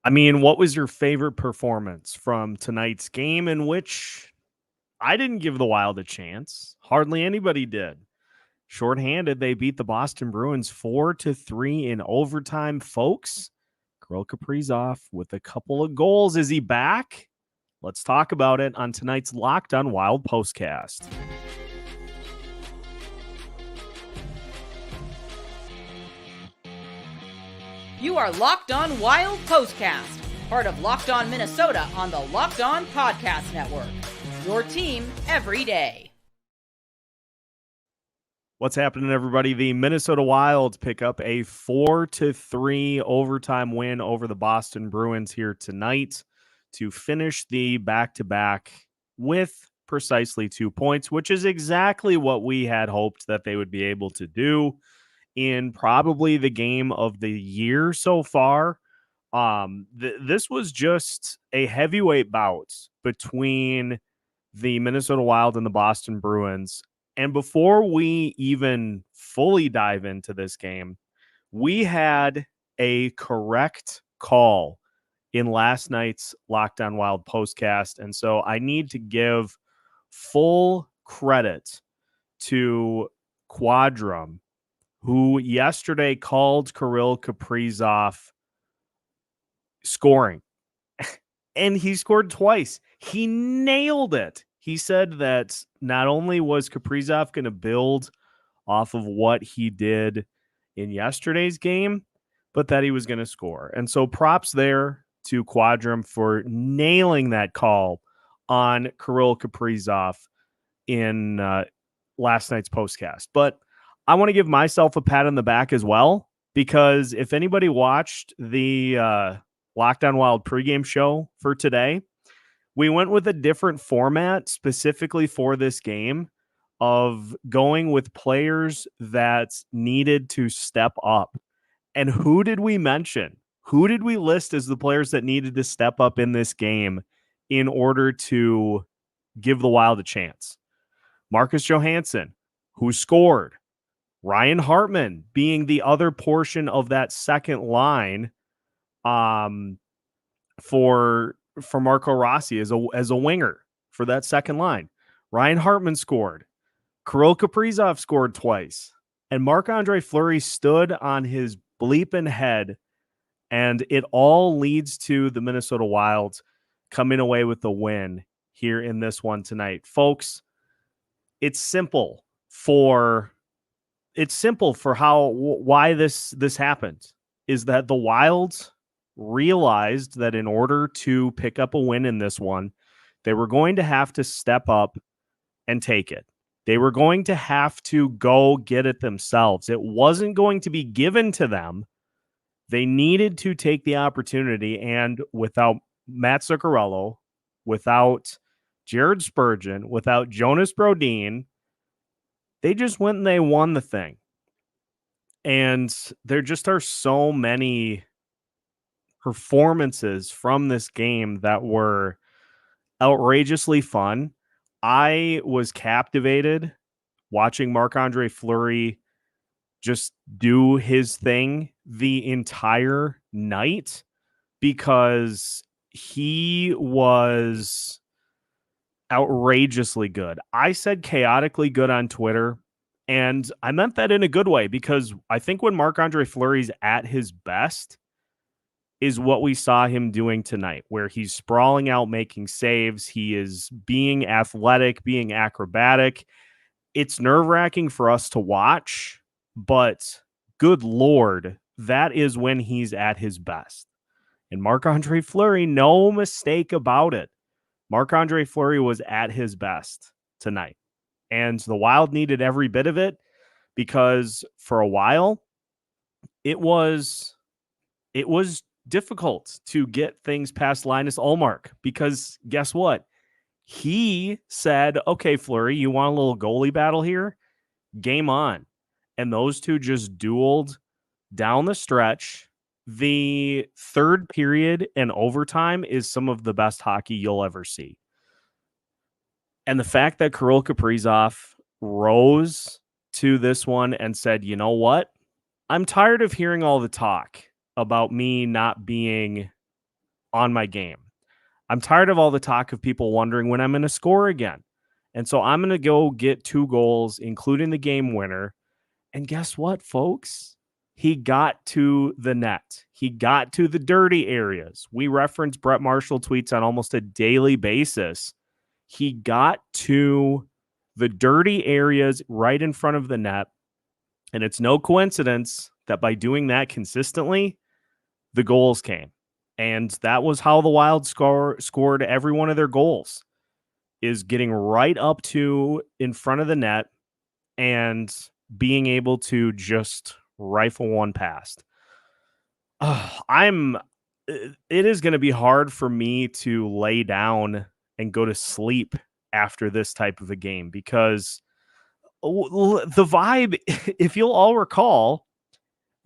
I mean, what was your favorite performance from tonight's game in which I didn't give the Wild a chance? Hardly anybody did. Shorthanded, they beat the Boston Bruins 4-3 in overtime, folks. Kirill Kaprizov with a couple of goals. Is he back? Let's talk about it on tonight's Locked on Wild postcast. You are Locked on Wild postcast, part of Locked on Minnesota on the Locked on Podcast Network. Your team every day. What's happening, everybody? The Minnesota Wild pick up a 4-3 overtime win over the Boston Bruins here tonight to finish the back-to-back with precisely 2 points, which is exactly what we had hoped that they would be able to do in probably the game of the year so far. This was just a heavyweight bout between the Minnesota Wild and the Boston Bruins. And before we even fully dive into this game, we had a correct call in last night's Locked on Wild postcast. And so I need to give full credit to Quadrum, who yesterday called Kirill Kaprizov scoring. And he scored twice. He nailed it. He said that not only was Kaprizov going to build off of what he did in yesterday's game, but that he was going to score. And so props there to Quadrum for nailing that call on Kirill Kaprizov in last night's postcast. But I want to give myself a pat on the back as well, because if anybody watched the Locked on Wild pregame show for today, we went with a different format specifically for this game of going with players that needed to step up. And who did we mention? Who did we list as the players that needed to step up in this game in order to give the Wild a chance? Marcus Johansson, who scored. Ryan Hartman being the other portion of that second line for Marco Rossi as a winger for that second line. Ryan Hartman scored. Kirill Kaprizov scored twice. And Marc-Andre Fleury stood on his bleeping head, and it all leads to the Minnesota Wild coming away with the win here in this one tonight. Folks, it's simple for why this happened is that the Wild realized that in order to pick up a win in this one, they were going to have to step up and take it. They were going to have to go get it themselves. It wasn't going to be given to them. They needed to take the opportunity, and without Mats Zuccarello, without Jared Spurgeon, without Jonas Brodin, they just went and they won the thing. And there just are so many performances from this game that were outrageously fun. I was captivated watching Marc-Andre Fleury just do his thing the entire night because he was outrageously good. I said chaotically good on Twitter, and I meant that in a good way because I think when Marc-Andre Fleury's at his best is what we saw him doing tonight, where he's sprawling out, making saves. He is being athletic, being acrobatic. It's nerve-wracking for us to watch, but good Lord, that is when he's at his best. And Marc-Andre Fleury, no mistake about it. Marc-Andre Fleury was at his best tonight. And the Wild needed every bit of it because for a while, it was difficult to get things past Linus Ullmark because guess what? He said, okay, Fleury, you want a little goalie battle here? Game on. And those two just dueled down the stretch. The third period and overtime is some of the best hockey you'll ever see. And the fact that Kirill Kaprizov rose to this one and said, you know what? I'm tired of hearing all the talk about me not being on my game. I'm tired of all the talk of people wondering when I'm going to score again. And so I'm going to go get 2 goals, including the game winner. And guess what, folks? He got to the net. He got to the dirty areas. We reference Brett Marshall tweets on almost a daily basis. He got to the dirty areas right in front of the net. And it's no coincidence that by doing that consistently, the goals came. And that was how the Wild scored every one of their goals, is getting right up to in front of the net and being able to just rifle one past. It is going to be hard for me to lay down and go to sleep after this type of a game, because the vibe, if you'll all recall,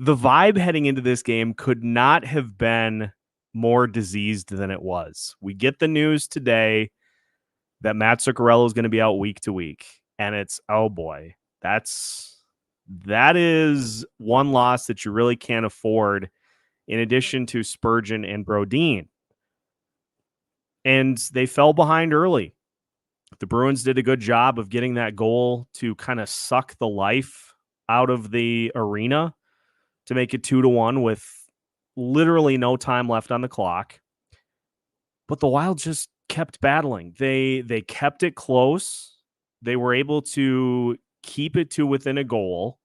the vibe heading into this game could not have been more diseased than it was. We get the news today that Mats Zuccarello is going to be out week to week, and it's, oh boy, that is one loss that you really can't afford, in addition to Spurgeon and Brodin. And they fell behind early. The Bruins did a good job of getting that goal to kind of suck the life out of the arena to make it 2-1 with literally no time left on the clock. But the Wild just kept battling. They kept it close. They were able to keep it to within a goal.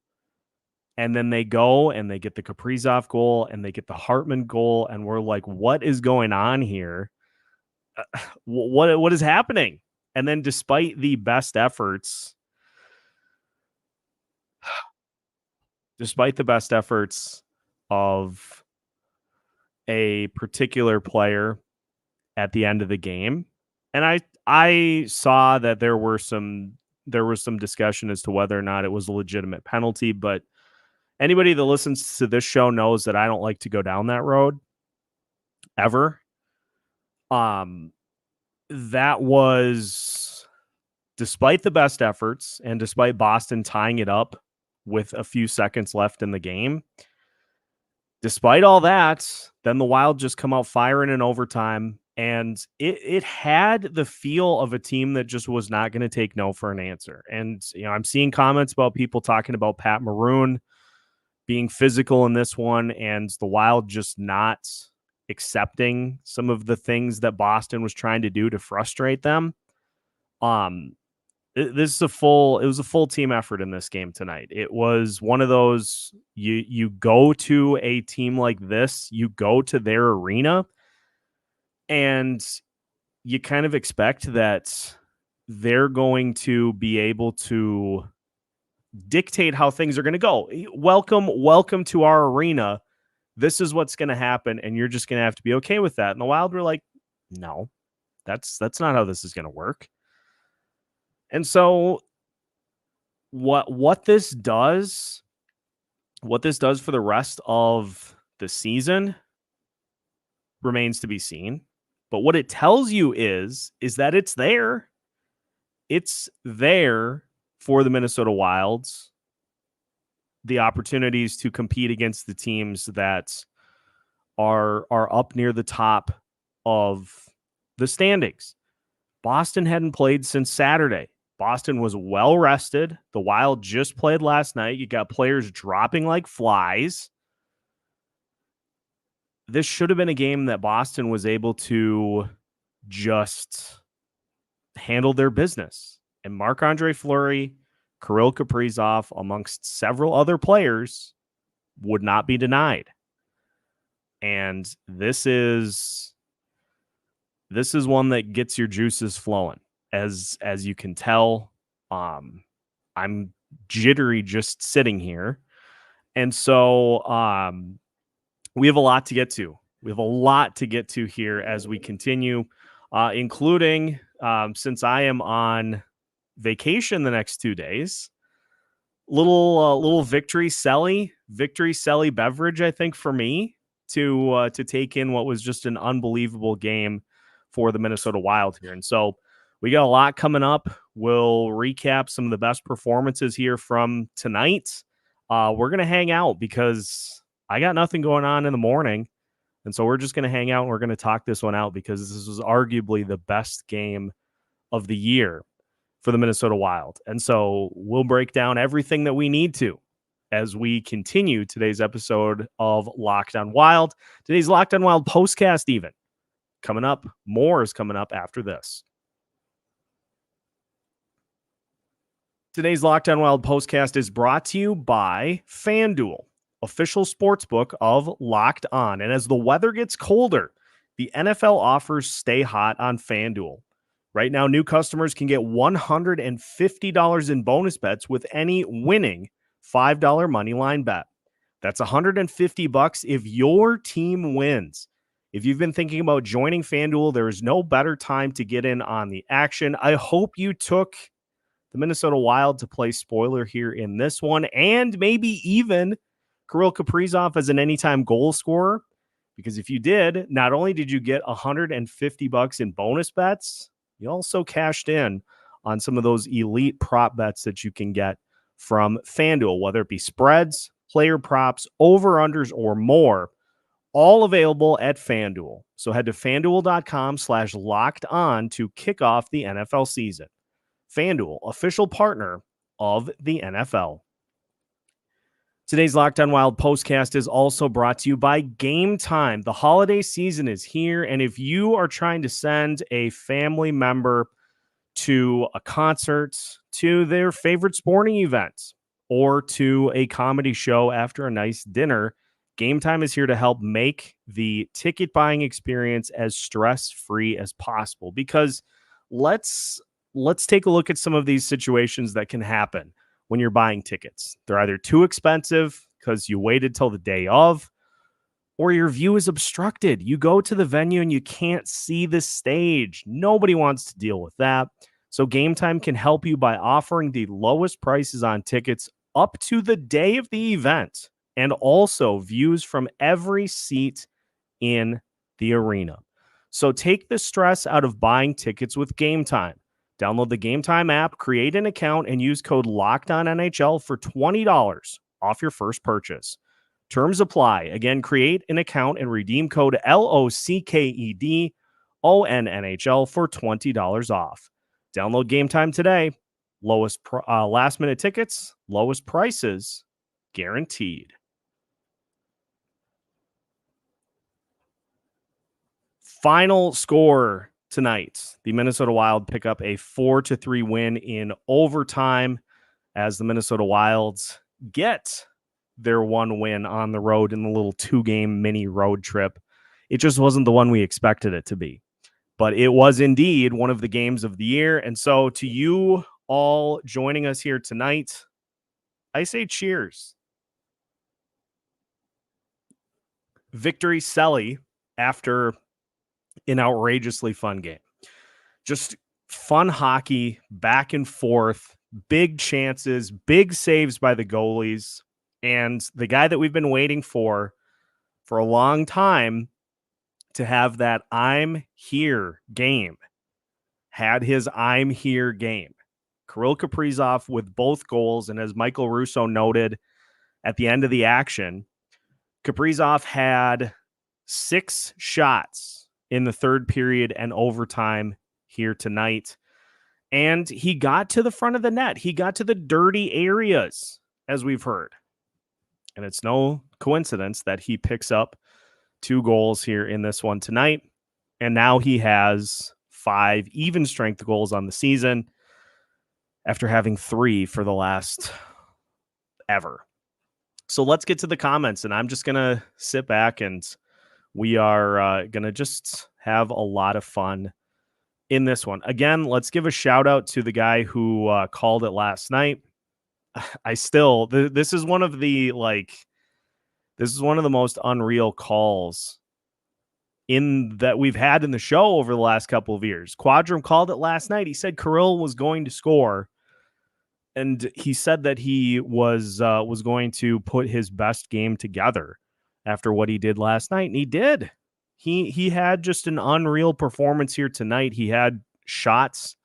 And then they go and they get the Kaprizov goal and they get the Hartman goal. And we're like, what is going on here? What is happening? And then despite the best efforts, of a particular player at the end of the game, and I saw that there was some discussion as to whether or not it was a legitimate penalty, but anybody that listens to this show knows that I don't like to go down that road ever. That was, despite the best efforts and despite Boston tying it up with a few seconds left in the game, despite all that, then the Wild just come out firing in overtime, and it had the feel of a team that just was not going to take no for an answer. And, I'm seeing comments about people talking about Pat Maroon being physical in this one, and the Wild just not accepting some of the things that Boston was trying to do to frustrate them. It was a full team effort in this game tonight. It was one of those, you go to a team like this, you go to their arena, and you kind of expect that they're going to be able to dictate how things are going to go. Welcome to our arena. This is what's going to happen, and you're just going to have to be okay with that. And the Wild were like, no, that's not how this is going to work. And so what this does for the rest of the season remains to be seen. But what it tells you is that it's there. It's there for the Minnesota Wilds, the opportunities to compete against the teams that are up near the top of the standings. Boston hadn't played since Saturday. Boston was well rested. The Wild just played last night. You got players dropping like flies. This should have been a game that Boston was able to just handle their business. And Marc-Andre Fleury, Kirill Kaprizov, amongst several other players, would not be denied. And this is one that gets your juices flowing. As you can tell, I'm jittery just sitting here. And so we have a lot to get to. We have a lot to get to here as we continue, including since I am on vacation the next 2 days, little victory celly beverage, I think, for me to take in what was just an unbelievable game for the Minnesota Wild here. And so we got a lot coming up. We'll recap some of the best performances here from tonight. We're going to hang out because I got nothing going on in the morning. And so we're just going to hang out and we're going to talk this one out because this was arguably the best game of the year for the Minnesota Wild. And so we'll break down everything that we need to as we continue today's episode of Locked on Wild. Today's Locked on Wild postcast even coming up. More is coming up after this. Today's Locked on Wild postcast is brought to you by FanDuel, official sportsbook of Locked On. And as the weather gets colder, the NFL offers stay hot on FanDuel. Right now, new customers can get $150 in bonus bets with any winning $5 moneyline bet. That's $150 if your team wins. If you've been thinking about joining FanDuel, there is no better time to get in on the action. I hope you took the Minnesota Wild to play spoiler here in this one, and maybe even Kirill Kaprizov as an anytime goal scorer, because if you did, not only did you get $150 in bonus bets, you also cashed in on some of those elite prop bets that you can get from FanDuel, whether it be spreads, player props, over-unders, or more, all available at FanDuel. So head to FanDuel.com/lockedon to kick off the NFL season. FanDuel, official partner of the NFL. Today's Locked on Wild postcast is also brought to you by Game Time. The holiday season is here, and if you are trying to send a family member to a concert, to their favorite sporting event, or to a comedy show after a nice dinner, Game Time is here to help make the ticket buying experience as stress-free as possible. Because let's take a look at some of these situations that can happen when you're buying tickets. They're either too expensive because you waited till the day of, or your view is obstructed. You go to the venue and you can't see the stage. Nobody wants to deal with that. So Game Time can help you by offering the lowest prices on tickets up to the day of the event, and also views from every seat in the arena. So take the stress out of buying tickets with Game Time. Download the Game Time app, create an account, and use code LOCKEDONNHL for $20 off your first purchase. Terms apply. Again, create an account and redeem code LOCKEDONNHL for $20 off. Download Game Time today. Lowest last-minute tickets, lowest prices, guaranteed. Final score tonight, the Minnesota Wild pick up a 4-3 win in overtime as the Minnesota Wilds get their one win on the road in the little 2-game mini road trip. It just wasn't the one we expected it to be, but it was indeed one of the games of the year. And so to you all joining us here tonight, I say cheers. Victory Selly after an outrageously fun game. Just fun hockey, back and forth, big chances, big saves by the goalies, and the guy that we've been waiting for a long time to have that I'm here game had his I'm here game. Kirill Kaprizov with both goals, and as Michael Russo noted at the end of the action, Kaprizov had 6 shots in the third period and overtime here tonight. And he got to the front of the net. He got to the dirty areas, as we've heard. And it's no coincidence that he picks up 2 goals here in this one tonight. And now he has 5 even strength goals on the season after having 3 for the last ever. So let's get to the comments, and I'm just going to sit back and we are going to just have a lot of fun in this one. Again, let's give a shout out to the guy who called it last night. This is one of the most unreal calls that we've had in the show over the last couple of years. Quadrum called it last night. He said Kirill was going to score, and he said that he was going to put his best game together after what he did last night, and he did. He had just an unreal performance here tonight. He had shots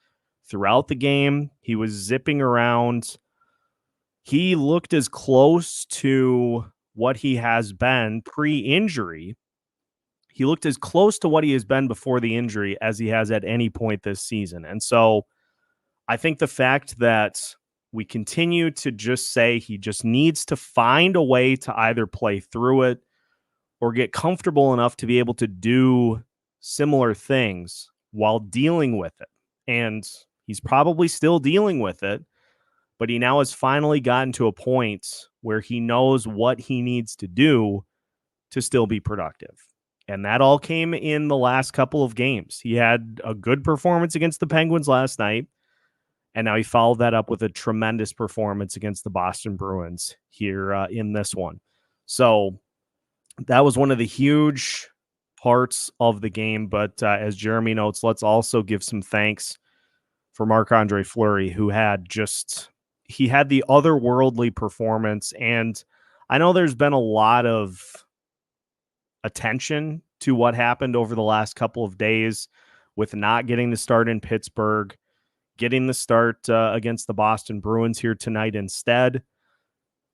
throughout the game. He was zipping around. He looked as close to what he has been pre-injury he looked as close to what he has been before the injury as he has at any point this season. And so I think the fact that we continue to just say he just needs to find a way to either play through it or get comfortable enough to be able to do similar things while dealing with it. And he's probably still dealing with it, but he now has finally gotten to a point where he knows what he needs to do to still be productive. And that all came in the last couple of games. He had a good performance against the Penguins last night, and now he followed that up with a tremendous performance against the Boston Bruins here in this one. So that was one of the huge parts of the game. But as Jeremy notes, let's also give some thanks for Marc-Andre Fleury, who had he had the otherworldly performance. And I know there's been a lot of attention to what happened over the last couple of days with not getting the start in Pittsburgh, getting the start against the Boston Bruins here tonight instead.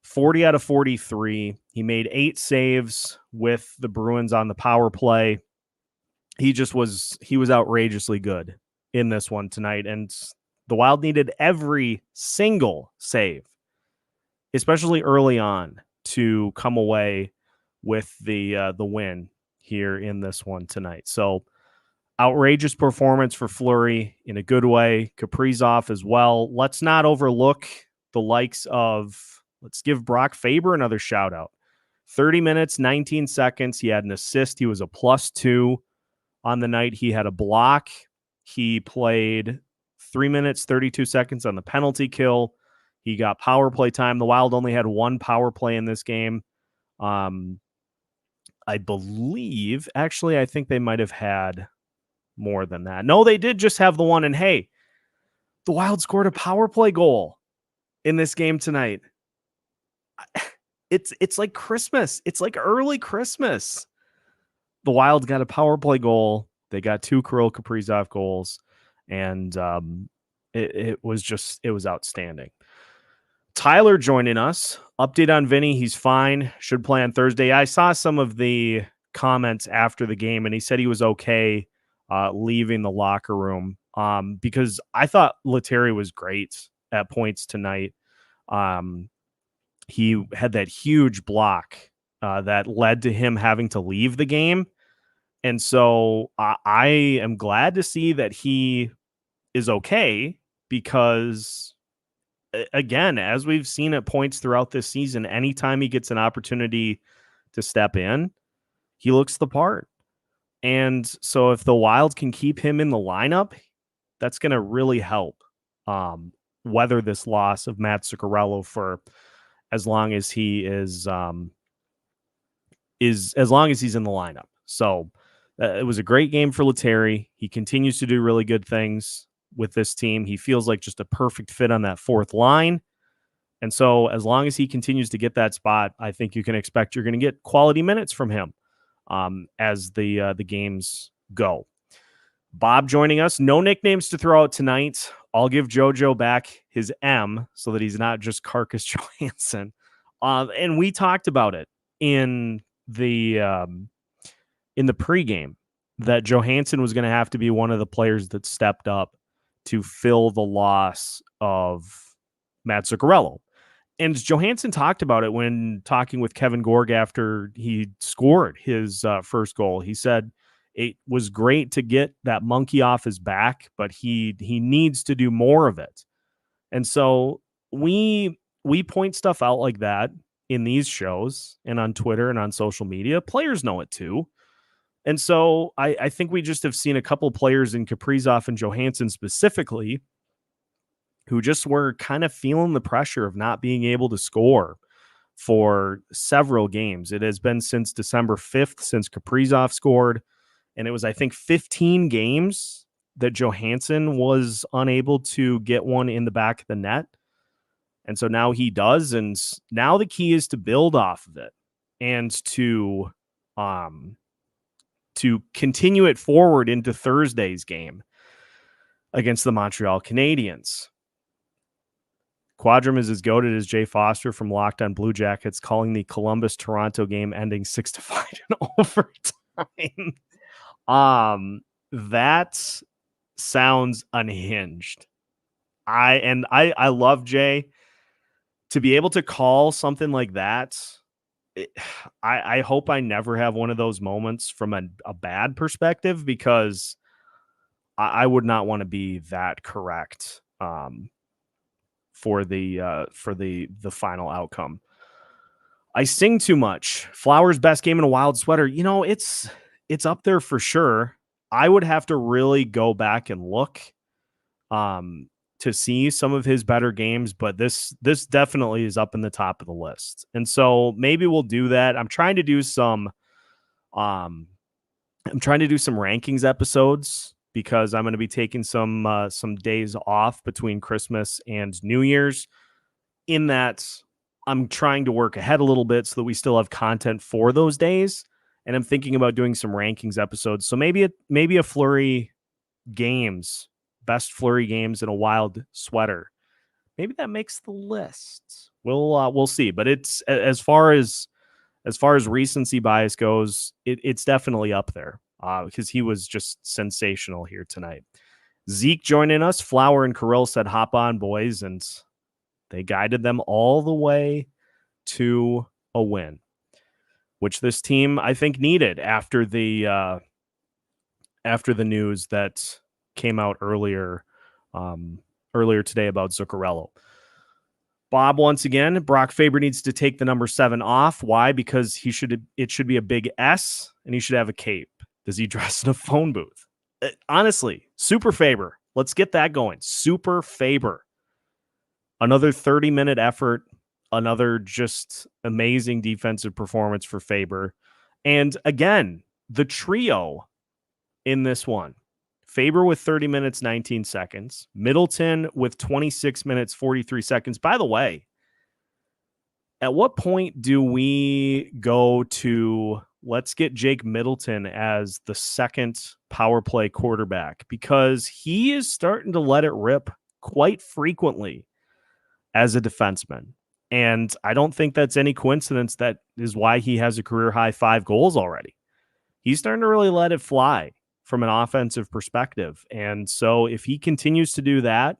40 out of 43. He made 8 saves with the Bruins on the power play. He was outrageously good in this one tonight, and the Wild needed every single save, especially early on, to come away with the win here in this one tonight. So outrageous performance for Fleury in a good way. Kaprizov as well. Let's not overlook the likes of, let's give Brock Faber another shout out. 30 minutes, 19 seconds. He had an assist. He was a +2 on the night. He had a block. He played 3 minutes, 32 seconds on the penalty kill. He got power play time. The Wild only had 1 power play in this game. I believe, actually, I think they might have had more than that. No, they did just have the one. And hey, the Wild scored a power play goal in this game tonight. It's like Christmas. It's like early Christmas. The Wild got a power play goal. They got 2 Kirill Kaprizov goals, and it was outstanding. Tyler joining us. Update on Vinny. He's fine. Should play on Thursday. I saw some of the comments after the game, and he said he was okay leaving the locker room because I thought Lettieri was great at points tonight. He had that huge block that led to him having to leave the game. And so I am glad to see that he is okay because, again, as we've seen at points throughout this season, anytime he gets an opportunity to step in, he looks the part. And so if the Wild can keep him in the lineup, that's going to really help weather this loss of Mats Zuccarello for as long as he is as long as he's in the lineup. So it was a great game for Lettieri. He continues to do really good things with this team. He feels like just a perfect fit on that fourth line. And so as long as he continues to get that spot, I think you can expect you're going to get quality minutes from him as the games go. Bob joining us. No nicknames to throw out tonight. I'll give JoJo back his M so that he's not just Marcus Johansson. And we talked about it in the pregame that Johansson was going to have to be one of the players that stepped up to fill the loss of Mats Zuccarello. And Johansson talked about it when talking with Kevin Gorg after he scored his first goal. He said it was great to get that monkey off his back, but he needs to do more of it. And so we point stuff out like that in these shows and on Twitter and on social media. Players know it too. And so I think we just have seen a couple players in Kaprizov and Johansson specifically who just were kind of feeling the pressure of not being able to score for several games. It has been since December 5th since Kaprizov scored, and it was, I think, 15 games that Johansson was unable to get one in the back of the net. And so now he does, and now the key is to build off of it and to continue it forward into Thursday's game against the Montreal Canadiens. Quadrum is as goated as Jay Foster from Locked On Blue Jackets, calling the Columbus-Toronto game ending 6-5 in overtime. That sounds unhinged. I love Jay to be able to call something like that. I hope I never have one of those moments from a bad perspective, because I would not want to be that correct for the final outcome. I sing too much. Flowers' best game in a Wild sweater. It's up there for sure. I would have to really go back and look to see some of his better games, but this definitely is up in the top of the list. And so maybe we'll do that. I'm trying to do some rankings episodes, because I'm going to be taking some days off between Christmas and New Year's. In that, I'm trying to work ahead a little bit so that we still have content for those days. And I'm thinking about doing some rankings episodes. So maybe a Fleury games, best Fleury games in a Wild sweater. Maybe that makes the list. We'll see. But it's as far as recency bias goes, it's definitely up there, because he was just sensational here tonight. Zeke joining us. Flower and Kirill said, "Hop on, boys," and they guided them all the way to a win, which this team, I think, needed after the news that came out earlier today about Zuccarello. Bob, once again, Brock Faber needs to take the number 7 off. Why? Because it should be a big S, and he should have a cape. Does he dress in a phone booth? Honestly, Super Faber. Let's get that going. Super Faber. Another 30-minute effort. Another just amazing defensive performance for Faber. And again, the trio in this one. Faber with 30 minutes, 19 seconds. Middleton with 26 minutes, 43 seconds. By the way, at what point do we go to let's get Jake Middleton as the second power play quarterback? Because he is starting to let it rip quite frequently as a defenseman. And I don't think that's any coincidence. That is why he has a career high 5 goals already. He's starting to really let it fly from an offensive perspective. And so if he continues to do that,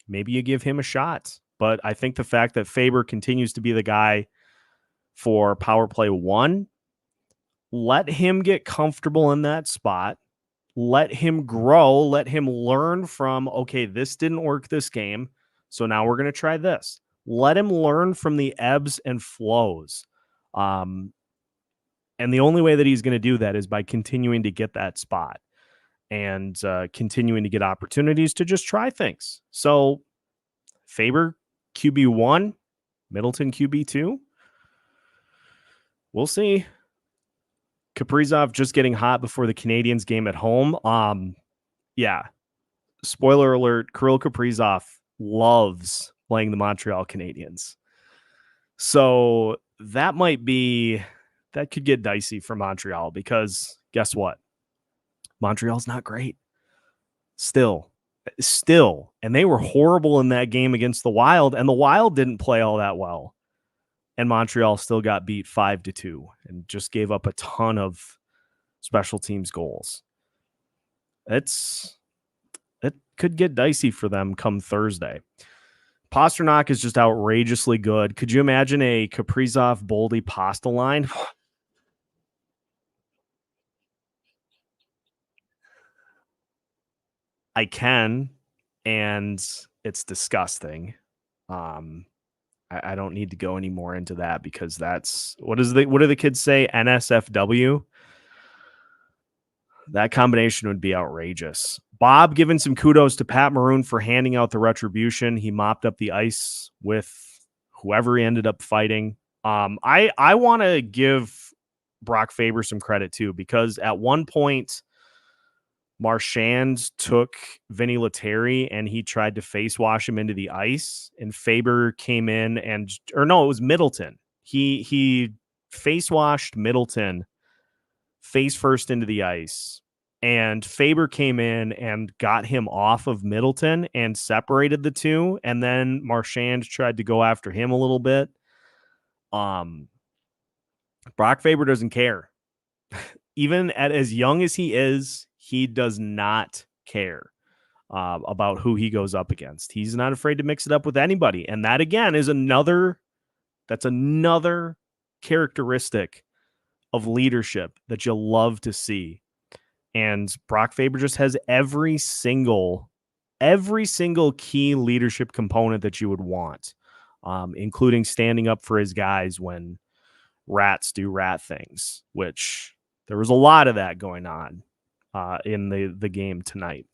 maybe you give him a shot. But I think the fact that Faber continues to be the guy for power play 1, let him get comfortable in that spot. Let him grow. Let him learn from, okay, this didn't work this game, so now we're going to try this. Let him learn from the ebbs and flows. And the only way that he's going to do that is by continuing to get that spot and continuing to get opportunities to just try things. So Faber, QB1, Middleton, QB2. We'll see. Kaprizov just getting hot before the Canadiens game at home. Yeah. Spoiler alert, Kirill Kaprizov loves playing the Montreal Canadiens. So that could get dicey for Montreal, because guess what? Montreal's not great. Still. And they were horrible in that game against the Wild, and the Wild didn't play all that well. And Montreal still got beat 5-2 and just gave up a ton of special teams goals. It could get dicey for them come Thursday. Pastrnak is just outrageously good. Could you imagine a Kaprizov, Boldy, Pasta line? I can, and it's disgusting. I don't need to go any more into that, because that's what do the kids say? NSFW. That combination would be outrageous. Bob giving some kudos to Pat Maroon for handing out the retribution. He mopped up the ice with whoever he ended up fighting. I want to give Brock Faber some credit too, because at one point Marchand took Vinny Lettieri and he tried to face wash him into the ice, and Faber came in it was Middleton. He face washed Middleton face first into the ice, and Faber came in and got him off of Middleton and separated the two. And then Marchand tried to go after him a little bit. Brock Faber doesn't care. even at as young as he is, he does not care about who he goes up against. He's not afraid to mix it up with anybody. And that, again, is another characteristic of leadership that you'll love to see. And Brock Faber just has every single key leadership component that you would want, including standing up for his guys when rats do rat things, which there was a lot of that going on in the game tonight.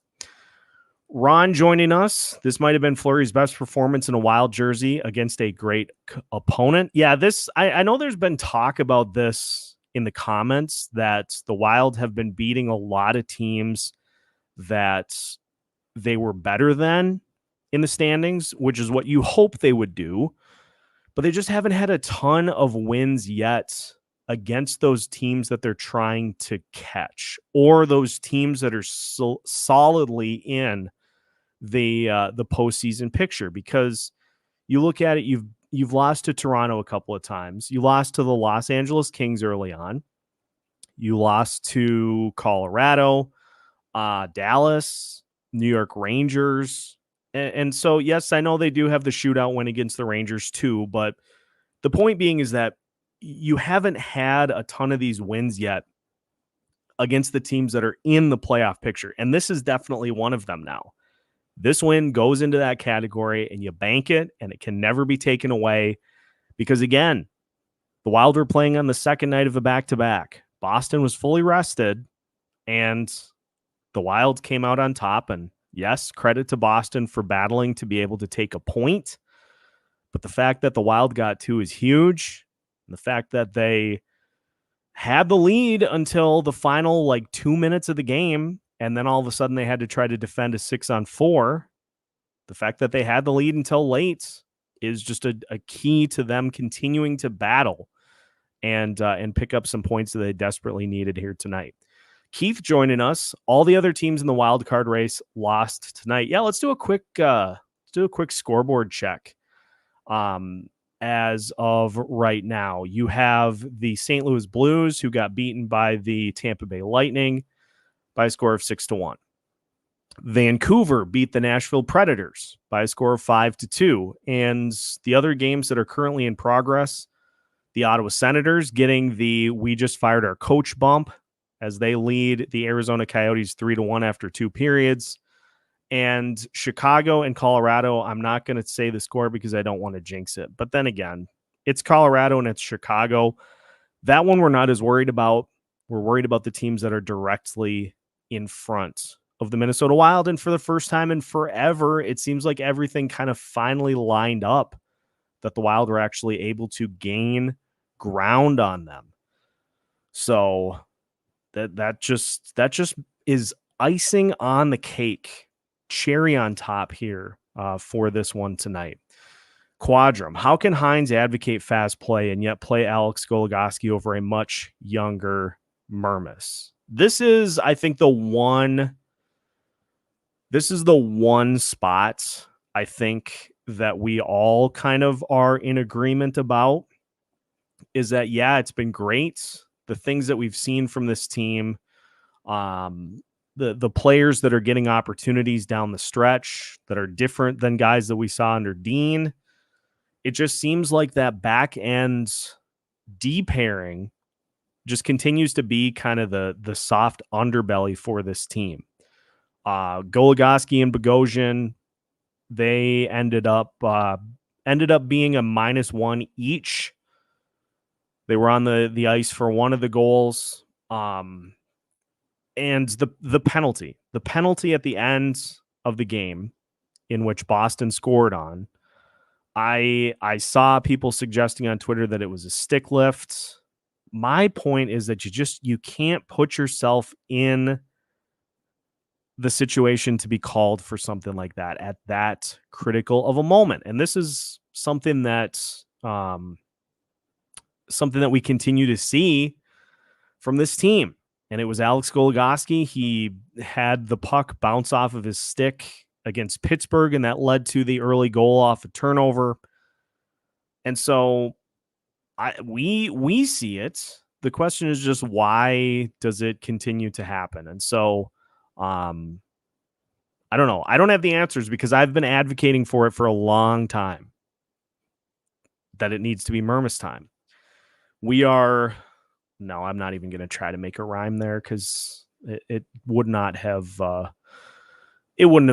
Ron joining us. This might have been Fleury's best performance in a Wild jersey against a great opponent. Yeah, I know there's been talk about this in the comments that the Wild have been beating a lot of teams that they were better than in the standings, which is what you hope they would do. But they just haven't had a ton of wins yet against those teams that they're trying to catch, or those teams that are solidly in the postseason picture. Because you look at it, you've lost to Toronto a couple of times. You lost to the Los Angeles Kings early on. You lost to Colorado, Dallas, New York Rangers. And so, yes, I know they do have the shootout win against the Rangers too. But the point being is that you haven't had a ton of these wins yet against the teams that are in the playoff picture. And this is definitely one of them now. This win goes into that category, and you bank it, and it can never be taken away because, again, the Wild were playing on the second night of a back-to-back. Boston was fully rested, and the Wild came out on top. And yes, credit to Boston for battling to be able to take a point. But the fact that the Wild got two is huge. And the fact that they had the lead until the final 2 minutes of the game, and then all of a sudden they had to try to defend a 6-on-4. The fact that they had the lead until late is just a key to them continuing to battle and pick up some points that they desperately needed here tonight. Keith joining us. All the other teams in the wild card race lost tonight. Yeah, let's do a quick scoreboard check. As of right now, you have the St. Louis Blues, who got beaten by the Tampa Bay Lightning by a score of 6-1. Vancouver beat the Nashville Predators by a score of 5-2. And the other games that are currently in progress, the Ottawa Senators getting the "we just fired our coach" bump as they lead the Arizona Coyotes 3-1 after 2 periods. And Chicago and Colorado, I'm not going to say the score because I don't want to jinx it. But then again, it's Colorado and it's Chicago. That one we're not as worried about. We're worried about the teams that are directly in front of the Minnesota Wild. And for the first time in forever, it seems like everything kind of finally lined up that the Wild were actually able to gain ground on them. So that just is icing on the cake, cherry on top here for this one tonight. Quadrum, how can Hines advocate fast play and yet play Alex Goligoski over a much younger Mermis? This is, I think, the one spot I think that we all kind of are in agreement about, is that, yeah, it's been great. The things that we've seen from this team, the players that are getting opportunities down the stretch that are different than guys that we saw under Dean. It just seems like that back end D pairing just continues to be kind of the soft underbelly for this team. Goligoski and Bogosian, they ended up being a -1 each. They were on the ice for one of the goals. And the penalty at the end of the game in which Boston scored on, I saw people suggesting on Twitter that it was a stick lift. My point is that you can't put yourself in the situation to be called for something like that at that critical of a moment. And this is something that we continue to see from this team. And it was Alex Goligoski. He had the puck bounce off of his stick against Pittsburgh, and that led to the early goal off a turnover. And so we see it. the question is just, why does it continue to happen? And so, I don't know. I don't have the answers because I've been advocating for it for a long time, that it needs to be Mermis time. No, I'm not even going to try to make a rhyme there because it wouldn't have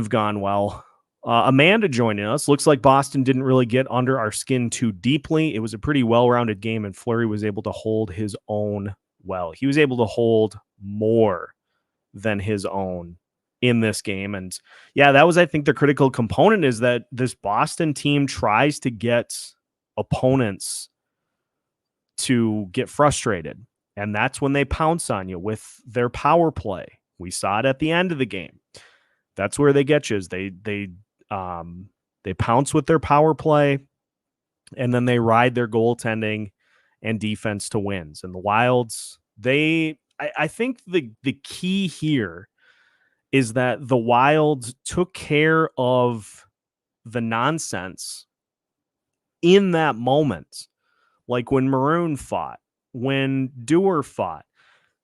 gone well. Amanda joining us. Looks like Boston didn't really get under our skin too deeply. It was a pretty well-rounded game, and Fleury was able to hold his own well. He was able to hold more than his own in this game. And yeah, that was, I think, the critical component, is that this Boston team tries to get opponents to get frustrated. And that's when they pounce on you with their power play. We saw it at the end of the game. That's where they get you, is they pounce with their power play, and then they ride their goaltending and defense to wins. And the Wilds, I think the key here is that the Wild took care of the nonsense in that moment. Like when Maroon fought, when Dewar fought,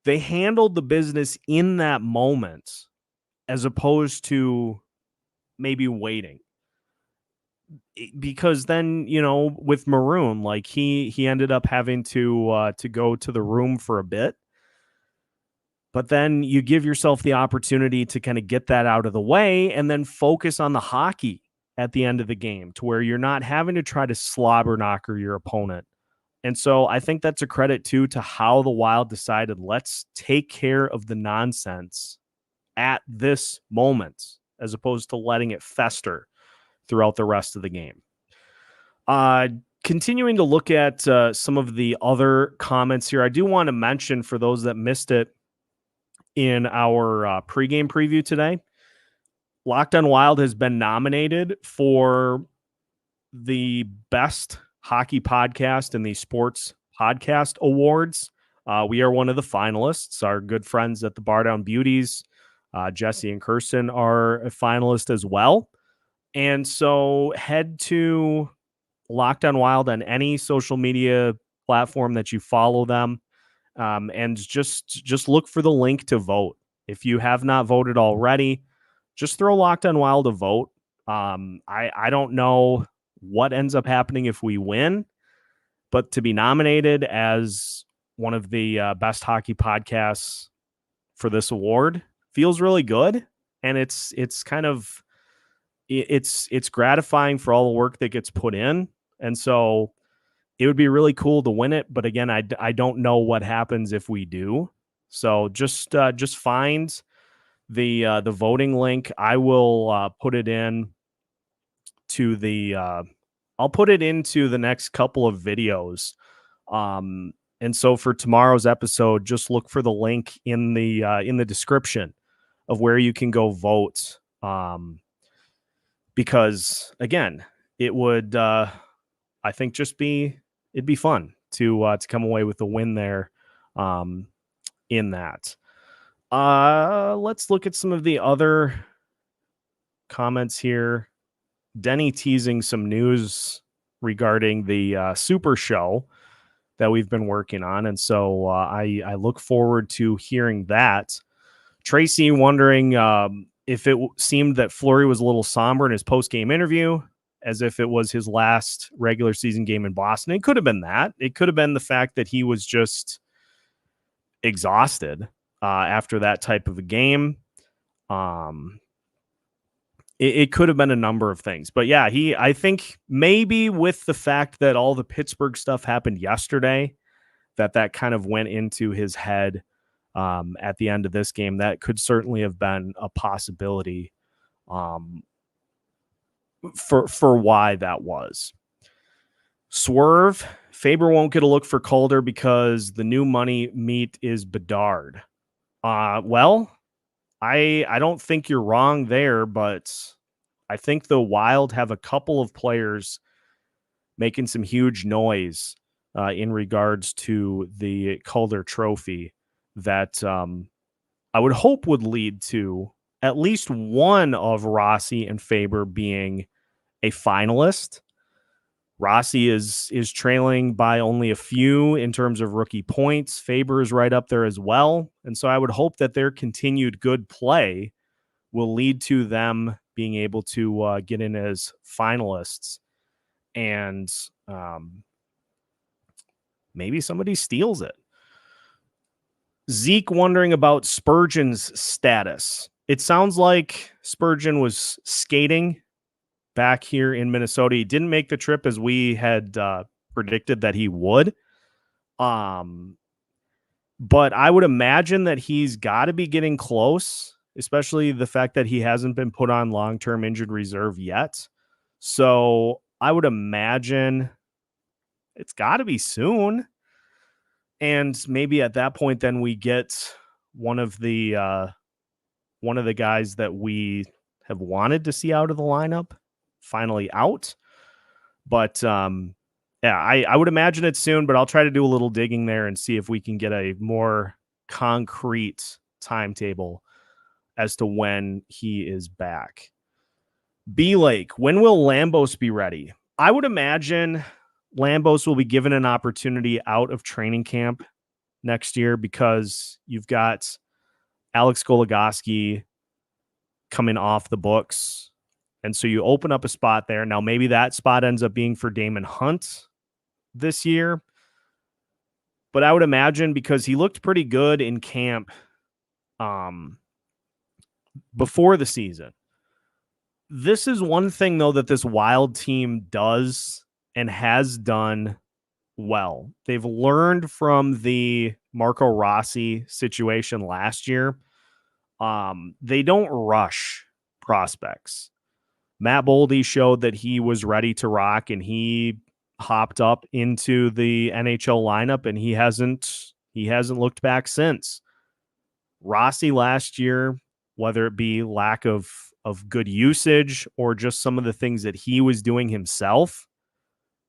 they handled the business in that moment, as opposed to maybe waiting. Because then, with Maroon, like he ended up having to go to the room for a bit. But then you give yourself the opportunity to kind of get that out of the way and then focus on the hockey at the end of the game, to where you're not having to try to slobber knocker your opponent. And so I think that's a credit too to how the Wild decided, let's take care of the nonsense at this moment, as opposed to letting it fester throughout the rest of the game. Continuing to look at some of the other comments here, I do want to mention, for those that missed it in our pregame preview today, Locked on Wild has been nominated for the best hockey podcast in the Sports Podcast Awards. We are one of the finalists. Our good friends at the Bar Down Beauties, Jesse and Kirsten, are a finalist as well. And so head to Locked on Wild on any social media platform that you follow them, and just look for the link to vote. If you have not voted already, just throw Locked on Wild a vote. I don't know what ends up happening if we win, but to be nominated as one of the best hockey podcasts for this award feels really good. And it's kind of, it's gratifying for all the work that gets put in. And so it would be really cool to win it. But again, I don't know what happens if we do. So just find the voting link. I will put it in to I'll put it into the next couple of videos. And so for tomorrow's episode, just look for the link in the description of where you can go vote. Because again, it would, I think, it'd be fun to come away with the win there, in that. Let's look at some of the other comments here. Denny teasing some news regarding the Super Show that we've been working on. And so I look forward to hearing that. Tracy wondering if it seemed that Fleury was a little somber in his post-game interview, as if it was his last regular season game in Boston. It could have been that. It could have been the fact that he was just exhausted after that type of a game. It could have been a number of things. But yeah, I think maybe with the fact that all the Pittsburgh stuff happened yesterday, that kind of went into his head at the end of this game. That could certainly have been a possibility for why that was. Swerve, Faber won't get a look for Calder because the new money meat is Bedard. Well, I don't think you're wrong there, but I think the Wild have a couple of players making some huge noise in regards to the Calder Trophy that I would hope would lead to at least one of Rossi and Faber being a finalist. Rossi is trailing by only a few in terms of rookie points. Faber is right up there as well. And so I would hope that their continued good play will lead to them being able to get in as finalists. And maybe somebody steals it. Zeke wondering about Spurgeon's status. It sounds like Spurgeon was skating back here in Minnesota. He didn't make the trip as we had predicted that he would. But I would imagine that he's got to be getting close, especially the fact that he hasn't been put on long-term injured reserve yet. So I would imagine it's got to be soon. And maybe at that point, then we get one of the guys that we have wanted to see out of the lineup finally out. But I would imagine it's soon, but I'll try to do a little digging there and see if we can get a more concrete timetable as to when he is back. B Lake, when will Lambos be ready? I would imagine Lambos will be given an opportunity out of training camp next year because you've got Alex Goligoski coming off the books. And so you open up a spot there. Now, maybe that spot ends up being for Damon Hunt this year. But I would imagine because he looked pretty good in camp before the season. This is one thing, though, that this Wild team does and has done well. They've learned from the Marco Rossi situation last year. They don't rush prospects. Matt Boldy showed that he was ready to rock, and he hopped up into the NHL lineup, and he hasn't looked back since. Rossi last year, whether it be lack of good usage or just some of the things that he was doing himself,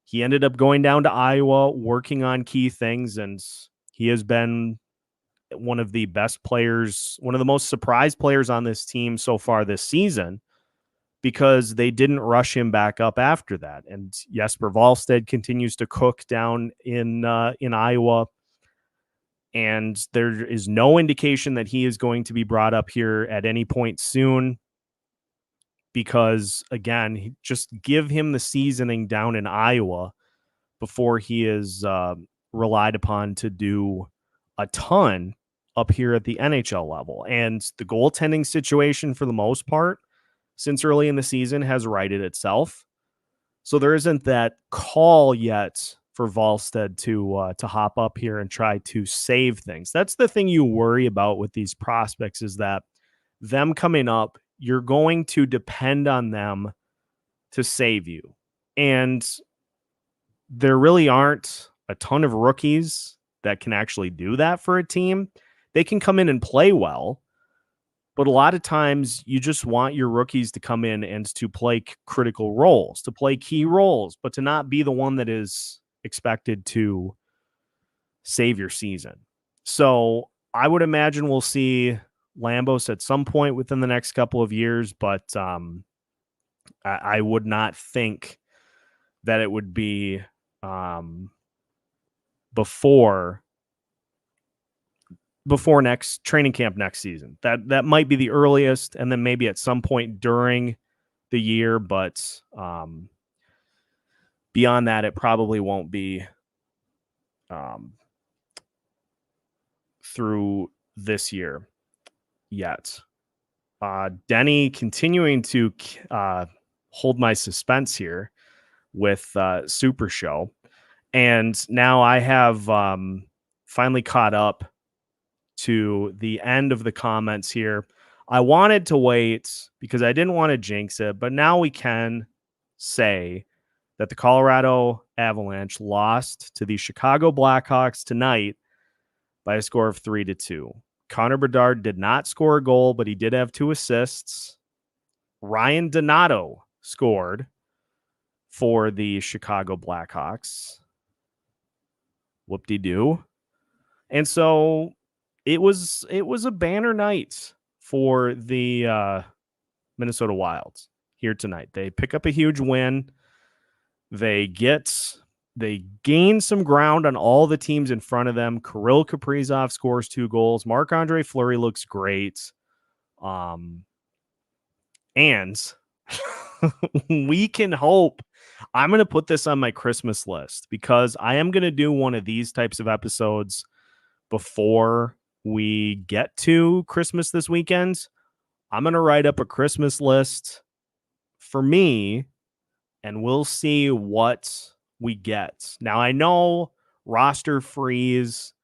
he ended up going down to Iowa, working on key things, and he has been one of the best players, one of the most surprised players on this team so far this season, because they didn't rush him back up after that. And Jesper Wallstedt continues to cook down in Iowa. And there is no indication that he is going to be brought up here at any point soon because, again, just give him the seasoning down in Iowa before he is relied upon to do a ton up here at the NHL level. And the goaltending situation, for the most part, since early in the season has righted itself. So there isn't that call yet for Wallstedt to hop up here and try to save things. That's the thing you worry about with these prospects, is that them coming up, you're going to depend on them to save you. And there really aren't a ton of rookies that can actually do that for a team. They can come in and play well, but a lot of times you just want your rookies to come in and to play critical roles, to play key roles, but to not be the one that is expected to save your season. So I would imagine we'll see Lambos at some point within the next couple of years, but I would not think that it would be before next training camp next season. That might be the earliest, and then maybe at some point during the year, but beyond that, it probably won't be through this year yet. Denny continuing to hold my suspense here with Super Show. And now I have finally caught up to the end of the comments here. I wanted to wait because I didn't want to jinx it, but now we can say that the Colorado Avalanche lost to the Chicago Blackhawks tonight by a score of 3-2. Connor Bedard did not score a goal, but he did have 2 assists. Ryan Donato scored for the Chicago Blackhawks. Whoop-de-doo. And so it was a banner night for the Minnesota Wild here tonight. They pick up a huge win. They gain some ground on all the teams in front of them. Kirill Kaprizov scores 2 goals. Marc-Andre Fleury looks great. And we can hope. I'm going to put this on my Christmas list because I am going to do one of these types of episodes before we get to Christmas this weekend. I'm going to write up a Christmas list for me, and we'll see what we get. Now, I know roster freeze,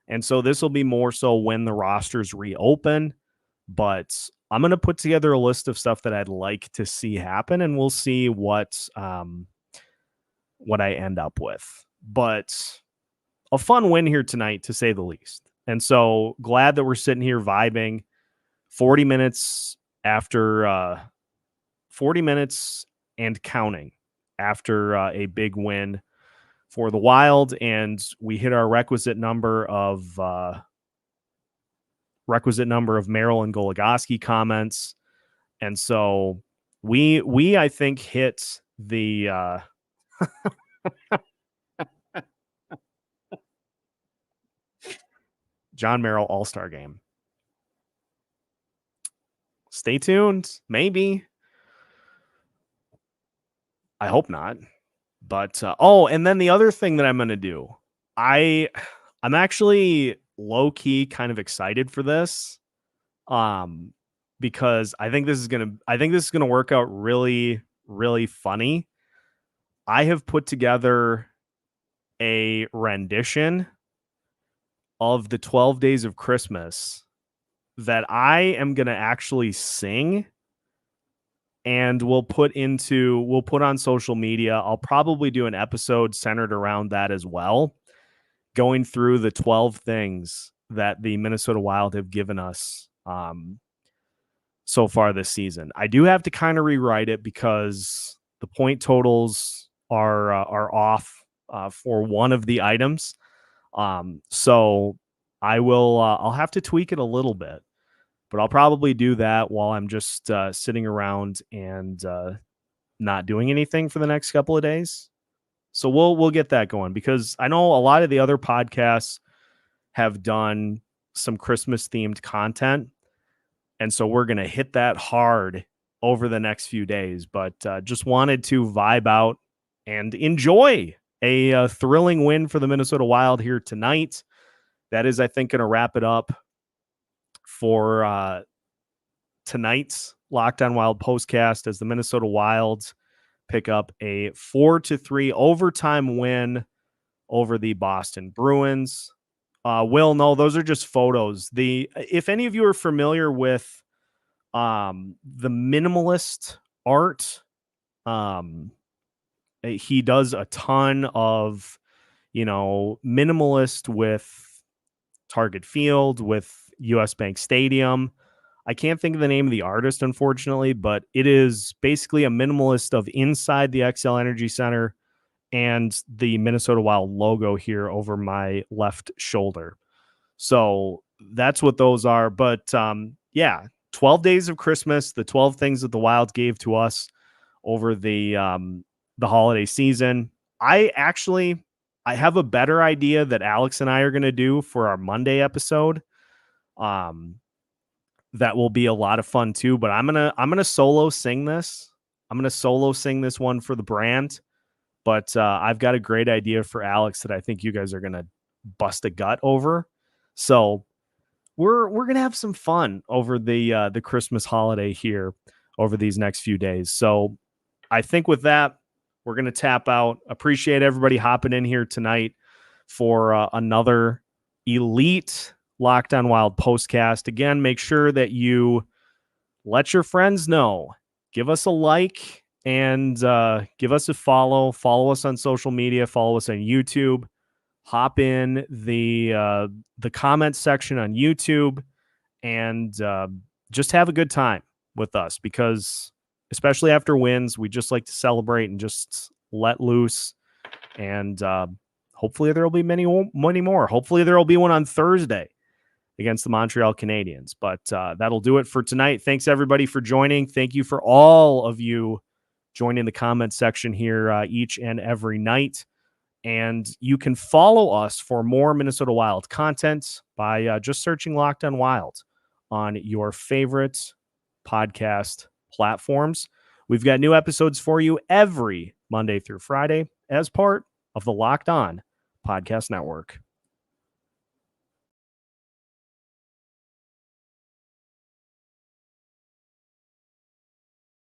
and so this will be more so when the rosters reopen, but I'm going to put together a list of stuff that I'd like to see happen, and we'll see what I end up with. But a fun win here tonight, to say the least. And so glad that we're sitting here vibing 40 minutes after 40 minutes and counting after a big win for the Wild. And we hit our requisite number of Merrill and Goligoski comments. And so we I think hit the John Merrill All-Star game. Stay tuned. Maybe. I hope not. But and then the other thing that I'm going to do, I'm actually low-key kind of excited for this. Because I think this is going to work out really, really funny. I have put together a rendition of the 12 Days of Christmas that I am going to actually sing, and we'll put on social media. I'll probably do an episode centered around that as well, going through the 12 things that the Minnesota Wild have given us so far this season. I do have to kind of rewrite it because the point totals are off for one of the items. So I'll have to tweak it a little bit, but I'll probably do that while I'm just sitting around and not doing anything for the next couple of days. So we'll get that going, because I know a lot of the other podcasts have done some Christmas themed content. And so we're going to hit that hard over the next few days, but just wanted to vibe out and enjoy a thrilling win for the Minnesota Wild here tonight. That is, I think, going to wrap it up for tonight's Locked On Wild postcast, as the Minnesota Wild pick up a 4-3 overtime win over the Boston Bruins. Will, no, those are just photos. If any of you are familiar with the minimalist art, he does a ton of, minimalist with Target Field, with US Bank Stadium. I can't think of the name of the artist, unfortunately, but it is basically a minimalist of inside the XL Energy Center and the Minnesota Wild logo here over my left shoulder. So that's what those are. But 12 Days of Christmas, the 12 things that the Wild gave to us over the holiday season. I have a better idea that Alex and I are going to do for our Monday episode. That will be a lot of fun too, but I'm going to solo sing this. I'm going to solo sing this one for the brand, but I've got a great idea for Alex that I think you guys are going to bust a gut over. So we're going to have some fun over the Christmas holiday here over these next few days. So I think with that, we're going to tap out. Appreciate everybody hopping in here tonight for another elite Locked On Wild postcast. Again, make sure that you let your friends know. Give us a like and give us a follow. Follow us on social media. Follow us on YouTube. Hop in the comments section on YouTube and just have a good time with us, because especially after wins, we just like to celebrate and just let loose. And hopefully there will be many more. Hopefully there will be one on Thursday against the Montreal Canadiens. But that'll do it for tonight. Thanks, everybody, for joining. Thank you for all of you join in the comment section here each and every night. And you can follow us for more Minnesota Wild content by just searching Locked On Wild on your favorite podcast platforms. We've got new episodes for you every Monday through Friday as part of the Locked On Podcast Network.